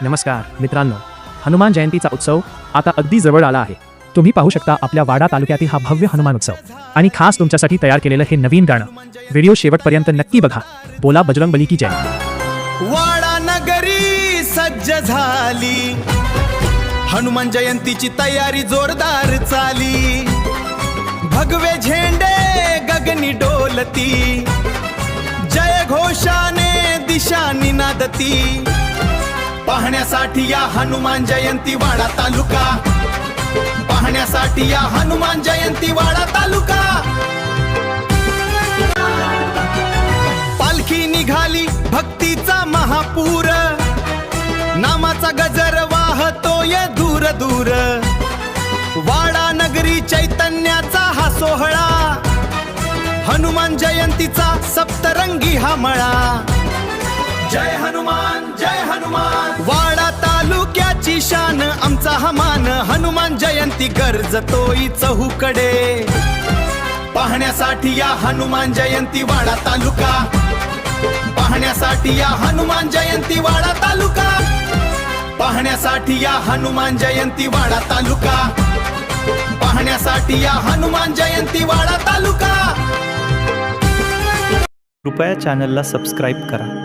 नमस्कार मित्रांनो, हनुमान जयंतीचा उत्सव आता अगदी जवळ आला आहे। तुम्ही पाहू शकता आपल्या वाडा तालुक्यातील हा भव्य हनुमान उत्सव आणि खास तुमच्यासाठी तयार केलेलं हे नवीन गाणं। व्हिडिओ शेवटपर्यंत नक्की बघा। बोला बजरंग बली की जय। वाडा नगरी सज्ज झाली, हनुमान जयंतीची तयारी जोरदार चाली। भगवे झेंडे गगनी डोलती, जय घोषाने दिशा निनादती। पाहण्यासाठी या हनुमान जयंती वाडा तालुका, पाहण्यासाठी या हनुमान जयंती वाडा तालुका। पालखी निघाली भक्तीचा महापूर, नामाचा गजर वाहतोय दूर दूर। वाडा नगरी चैतन्याचा हा सोहळा, हनुमान जयंतीचा सप्तरंगी हा मळा। जय हनुमान जय हनुमान, वाडा तालुक्याची शान आमचा हा मान। हनुमान जयंती गर्जतोय चहूकडे, पाहण्यासाठी या हनुमान जयंती वाडा तालुका, पाहण्यासाठी या हनुमान जयंती वाडा तालुका, पाहण्यासाठी या हनुमान जयंती वाडा तालुका, पाहण्यासाठी या हनुमान जयंती वाडा तालुका। कृपया चॅनलला सबस्क्राईब करा।